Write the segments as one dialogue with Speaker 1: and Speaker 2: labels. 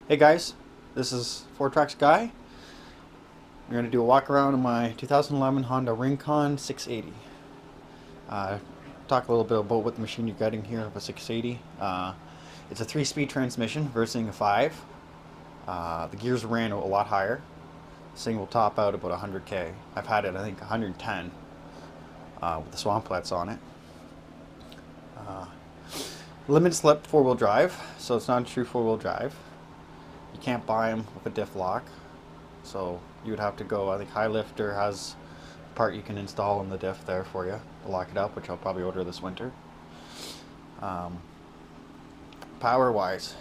Speaker 1: Hey guys, this is 4Tracks Guy. We're going to do a walk around in my 2011 Honda RINCON 680. Talk a little bit about what the machine you're getting here of a 680. It's a 3-speed transmission versus a 5. The gears ran a lot higher. This thing will top out about 100k. I've had it I think 110 with the swamp flats on it. Limited slip 4-wheel drive, so it's not a true 4-wheel drive. You can't buy them with a diff lock, so you would have to go, I think High Lifter has a part you can install in the diff there for you to lock it up, which I'll probably order this winter. Power wise,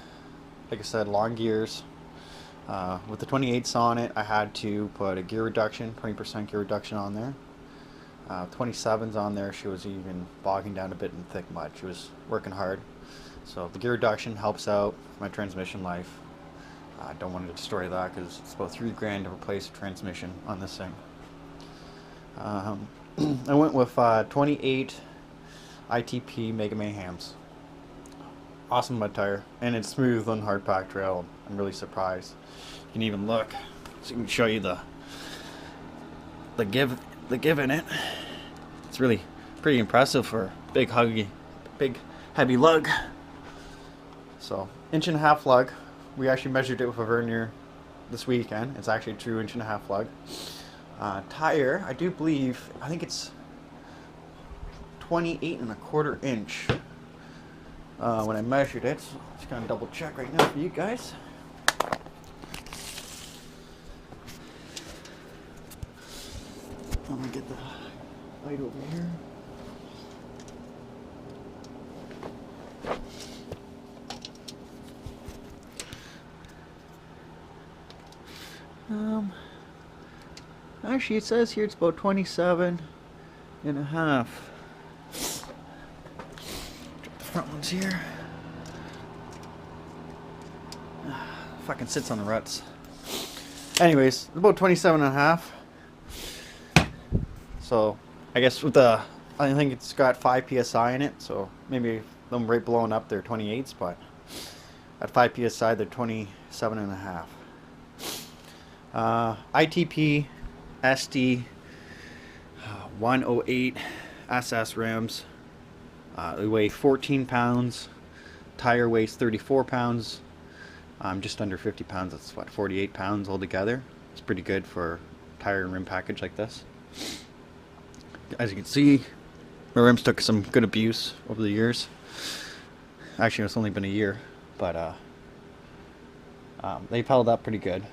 Speaker 1: like I said, long gears. With the 28s on it, I had to put a gear reduction, 20% gear reduction on there. 27s on there, she was even bogging down a bit in thick mud. She was working hard. So the gear reduction helps out my transmission life. I don't want to destroy that because it's about $3,000 to replace a transmission on this thing. I went with 28 ITP Mega MAYHEMs. Awesome mud tire, and it's smooth on hard packed trail. I'm really surprised. You can even look, so I can show you the give in it. It's really pretty impressive for big heavy lug. So 1.5-inch lug. We actually measured it with a vernier this weekend. It's actually a true 1.5-inch lug. Tire, I do believe, I think it's 28.25 inch when I measured it. So just gonna double check right now for you guys. Let me get the light over here. Actually, it says here it's about 27.5. Drop the front ones here. Fucking sits on the ruts. Anyways, about 27.5. So, I guess with the, I think it's got 5 psi in it, so maybe them right blowing up they're 28s, but at 5 psi they're 27.5. ITP SD 108 SS rims. They weigh 14 pounds. Tire weighs 34 pounds. Just under 50 pounds. That's what, 48 pounds altogether. It's pretty good for a tire and rim package like this. As you can see, my rims took some good abuse over the years. Actually, it's only been a year, but they've held up pretty good.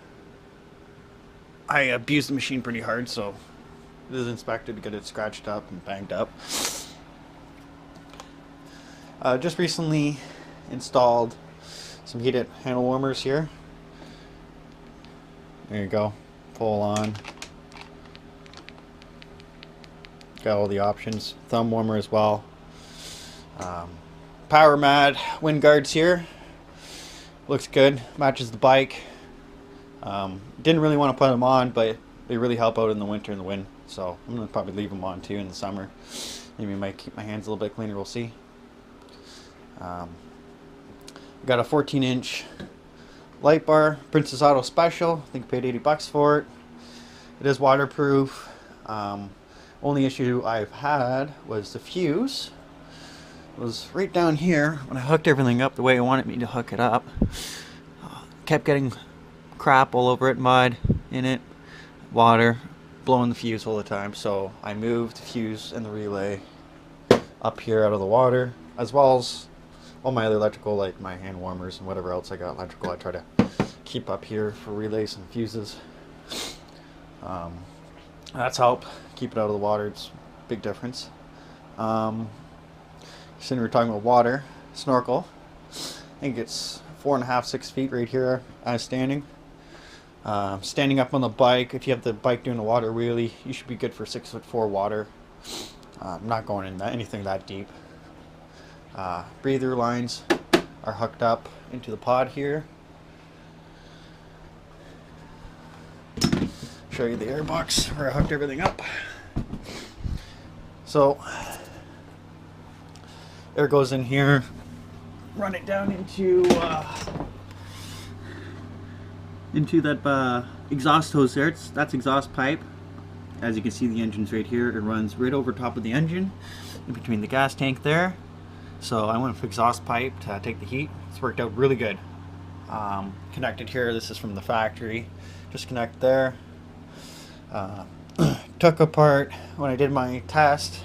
Speaker 1: I abused the machine pretty hard, so it is inspected to get it scratched up and banged up. Just recently installed some heated handle warmers here. There you go, full on. Got all the options. Thumb warmer as well. Power mat wind guards here. Looks good, matches the bike. Didn't really want to put them on, but they really help out in the winter and the wind, so I'm going to probably leave them on too in the summer. Maybe might keep my hands a little bit cleaner, we'll see. Got a 14-inch light bar, Princess Auto Special. I think I paid 80 bucks for it. It is waterproof. Only issue I've had was the fuse. It was right down here when I hooked everything up the way I wanted me to hook it up. Kept getting crap all over it, mud in it, water, blowing the fuse all the time. So I moved the fuse and the relay up here out of the water, as well as all my other electrical, like my hand warmers and whatever else I got electrical. I try to keep up here for relays and fuses. That's helped keep it out of the water. It's a big difference. Since we're talking about water, snorkel. I think it's 4.5, 6 feet right here as standing. Standing up on the bike, if you have the bike doing a water wheelie, you should be good for 6'4" water. I'm not going in anything that deep. Breather lines are hooked up into the pod here. Show you the air box where I hooked everything up. So air goes in here, run it down into into that exhaust hose there. That's exhaust pipe. As you can see, the engine's right here. It runs right over top of the engine, in between the gas tank there. So I went with exhaust pipe to take the heat. It's worked out really good. Connected here, this is from the factory. Just connect there. Took apart, when I did my test,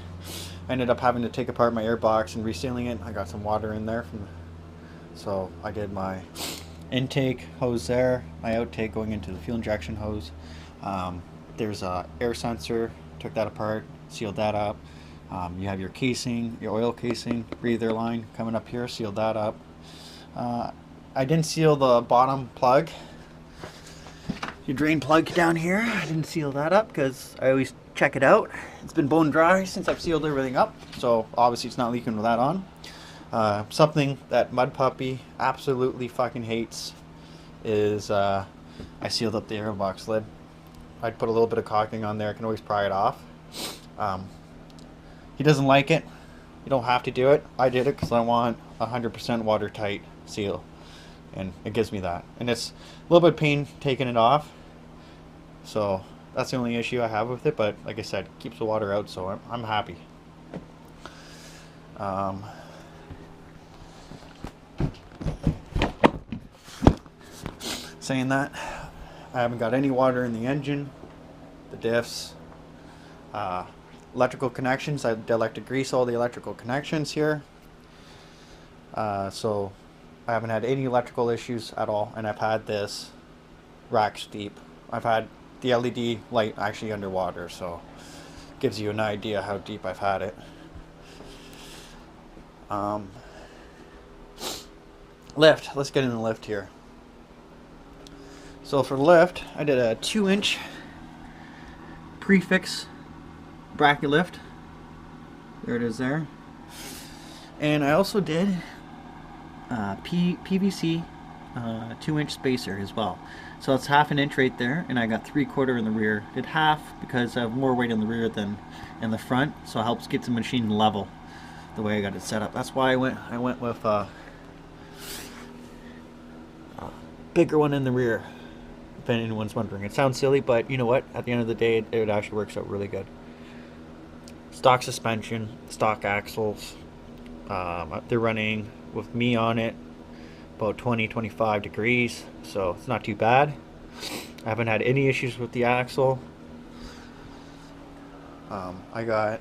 Speaker 1: I ended up having to take apart my air box and resealing it. I got some water in there, so I did my intake hose there, my outtake going into the fuel injection hose. There's a air sensor, took that apart, sealed that up. You have your casing, your oil casing, breather line coming up here, sealed that up. I didn't seal the bottom plug, your drain plug down here. I didn't seal that up because I always check it out. It's been bone dry since I've sealed everything up, so obviously it's not leaking with that on. Something that Mud Puppy absolutely fucking hates is I sealed up the airbox lid. I'd put a little bit of caulking on there. I can always pry it off. He doesn't like it. You don't have to do it. I did it because I want 100% watertight seal, and it gives me that. And it's a little bit of pain taking it off, so that's the only issue I have with it. But like I said, it keeps the water out, so I'm happy. Saying that, I haven't got any water in the engine, the diffs, electrical connections. I like to grease all the electrical connections here, so I haven't had any electrical issues at all. And I've had this rack steep. I've had the LED light actually underwater, so it gives you an idea how deep I've had it. Lift. Let's get in the lift here. So for the lift, I did a 2-inch preflex bracket lift. There it is there. And I also did PVC 2-inch spacer as well. So it's 1/2 inch right there, and I got 3/4 in the rear. Did half because I have more weight in the rear than in the front, so it helps get the machine level the way I got it set up. That's why I went with a bigger one in the rear. If anyone's wondering, it sounds silly, but you know what? At the end of the day, it actually works out really good. Stock suspension, stock axles. They're running with me on it about 20-25 degrees, so it's not too bad. I haven't had any issues with the axle. I got,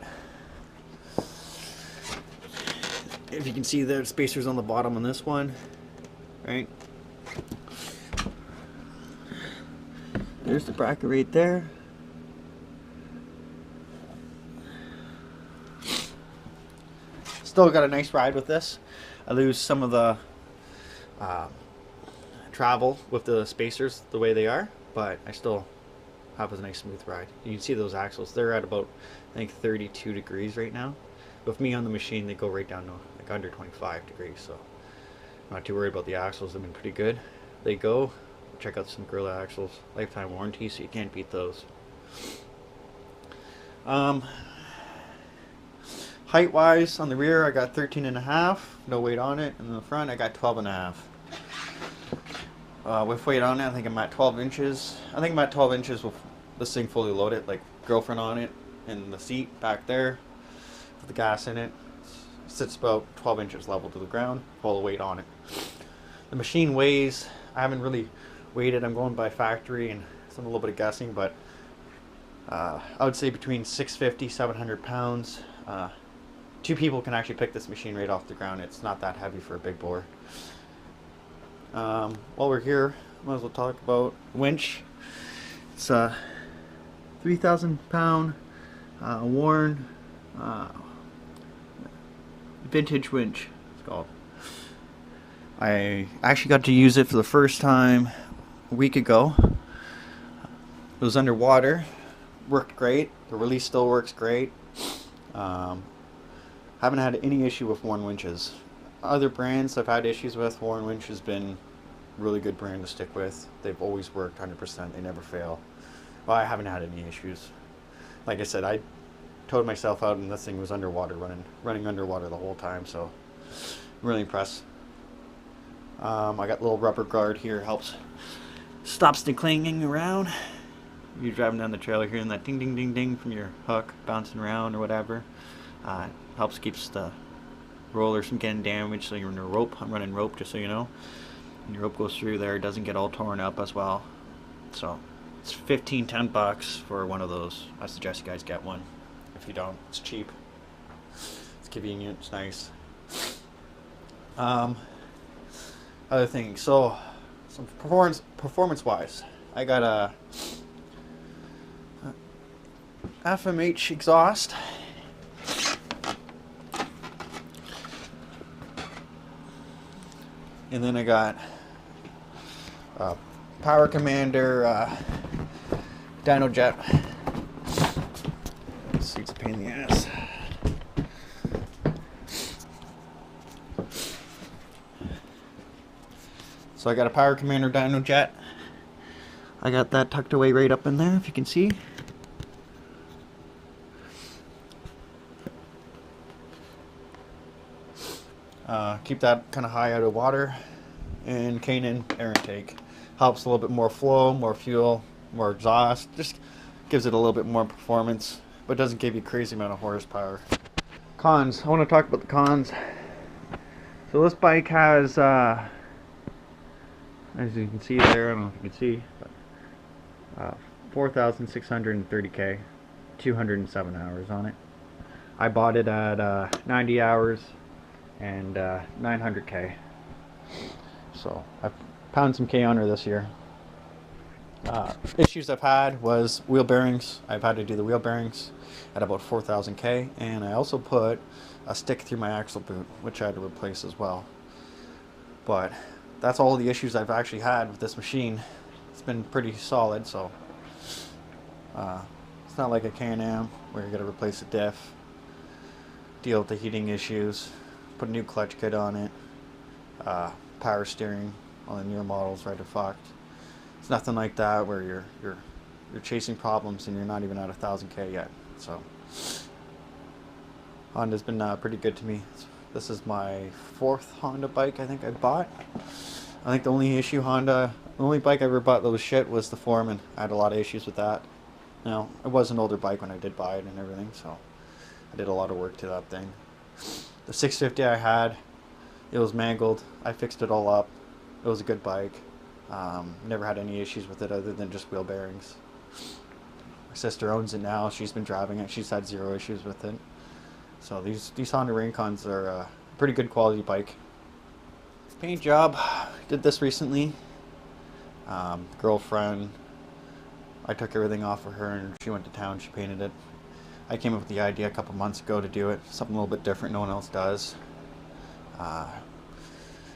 Speaker 1: if you can see the spacers on the bottom on this one, right? There's the bracket right there. Still got a nice ride with this. I lose some of the travel with the spacers the way they are, but I still have a nice smooth ride. You can see those axles. They're at about, I think, 32 degrees right now. With me on the machine, they go right down to like under 25 degrees, so I'm not too worried about the axles. They've been pretty good. They go. Check out some Gorilla axles, lifetime warranty, so you can't beat those. Height wise, on the rear I got 13.5, no weight on it, and in the front I got 12.5. With weight on it, I think I'm at 12 inches. I think I'm at 12 inches with this thing fully loaded, like girlfriend on it, and the seat back there with the gas in it. It sits about 12 inches level to the ground, full of weight on it. The machine weighs, I haven't really weighted, I'm going by factory and some a little bit of guessing, but I would say between 650, 700 pounds. 2 people can actually pick this machine right off the ground. It's not that heavy for a big bore. While we're here, might as well talk about Winch. It's a 3,000 pound worn vintage winch, it's called. I actually got to use it for the first time a week ago. It was underwater, worked great. The release still works great. Haven't had any issue with Warren winches. Other brands I've had issues with, Warren Winch has been a really good brand to stick with. They've always worked 100%. They never fail. Well, I haven't had any issues. Like I said, I towed myself out and this thing was underwater, running underwater the whole time. So I'm really impressed. I got a little rubber guard here, helps stops the clanging around. You're driving down the trail, hearing that ding ding ding ding from your hook bouncing around or whatever. Helps keeps the rollers from getting damaged. So you're in a rope. I'm running rope, just so you know. And your rope goes through there, it doesn't get all torn up as well. So it's 10 bucks for one of those. I suggest you guys get one. If you don't, it's cheap. It's convenient. It's nice. Other things. So some performance-wise, I got a FMH exhaust. And then I got Power Commander dyno jet. This seat's a pain in the ass. So I got a Power Commander dyno jet. I got that tucked away right up in there, if you can see. Keep that kind of high out of water. And K&N air intake. Helps a little bit more flow, more fuel, more exhaust. Just gives it a little bit more performance, but doesn't give you a crazy amount of horsepower. Cons. I want to talk about the cons. So this bike has, as you can see there, I don't know if you can see, but 4,630K, 207 hours on it. I bought it at 90 hours and 900K. So I've pounded some K on her this year. Issues I've had was wheel bearings. I've had to do the wheel bearings at about 4,000K, and I also put a stick through my axle boot, which I had to replace as well. But that's all the issues I've actually had with this machine. It's been pretty solid, so it's not like a Can-Am where you got to replace a diff, deal with the heating issues, put a new clutch kit on it, power steering on the newer models right are fucked. It's nothing like that where you're chasing problems and you're not even at 1,000K yet. So Honda's been pretty good to me. This is my 4th Honda bike I think I bought. I think the only bike I ever bought that was shit was the Foreman. I had a lot of issues with that. Now, it was an older bike when I did buy it and everything, so I did a lot of work to that thing. The 650 I had, it was mangled. I fixed it all up. It was a good bike. Never had any issues with it other than just wheel bearings. My sister owns it now. She's been driving it. She's had 0 issues with it. So these Honda RINCONs are a pretty good quality bike. Paint job. Did this recently. Girlfriend. I took everything off of her and she went to town. She painted it. I came up with the idea a couple months ago to do it. Something a little bit different no one else does.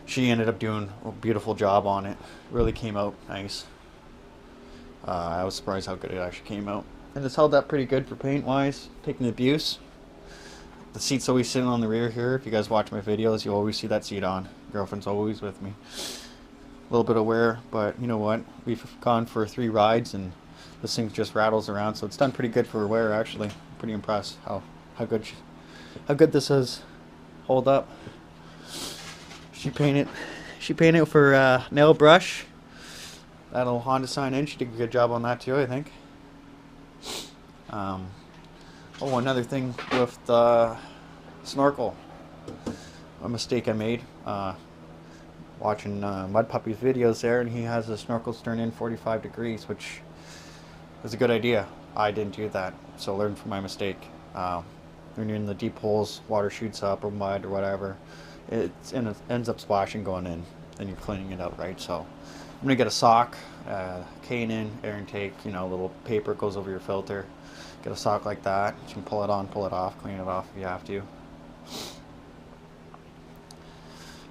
Speaker 1: She ended up doing a beautiful job on it. Really came out nice. I was surprised how good it actually came out. And it's held up pretty good for paint wise, taking the abuse. The seat's always sitting on the rear here. If you guys watch my videos, you always see that seat on. Girlfriend's always with me. A little bit of wear, but you know what? We've gone for 3 rides and this thing just rattles around, so it's done pretty good for wear actually. Pretty impressed how good this is. Hold up. She painted for nail brush. That little Honda sign in. She did a good job on that too, I think. Oh, another thing with the snorkel. A mistake I made. Watching Mud Puppy's videos there, and he has the snorkel stern in 45 degrees, which is a good idea. I didn't do that, so learn from my mistake. When you're in the deep holes, water shoots up or mud or whatever, it ends up splashing going in, and you're cleaning it out, right? So I'm gonna get a sock, K&N air intake, you know, a little paper goes over your filter. Get a sock like that. You can pull it on, pull it off, clean it off if you have to.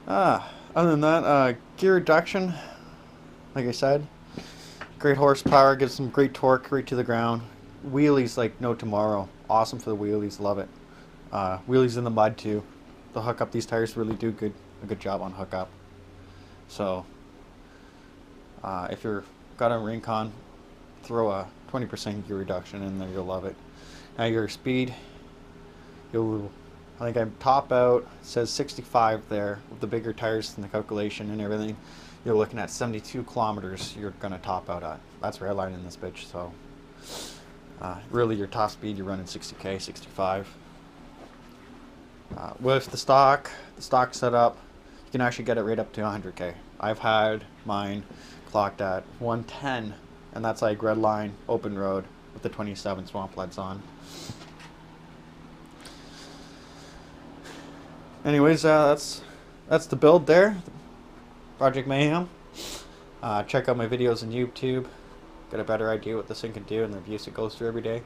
Speaker 1: Other than that, gear reduction, like I said, great horsepower, gives some great torque right to the ground. Wheelies like no tomorrow. Awesome for the wheelies, love it. Wheelies in the mud too. The hookup, these tires really do a good job on hookup. So if you're got a RINCON, throw a 20% gear reduction in there, you'll love it. Now your speed, I think I'm top out, it says 65 there with the bigger tires and the calculation and everything. you're looking at 72 kilometers you're going to top out at. That's redline in this bitch, so really your top speed you're running 60k, 65. With the stock setup, you can actually get it right up to 100k. I've had mine clocked at 110, and that's like redline, open road with the 27 swamp lights on. Anyways, that's the build there, Project Mayhem. Check out my videos on YouTube, get a better idea what this thing can do and the abuse it goes through every day.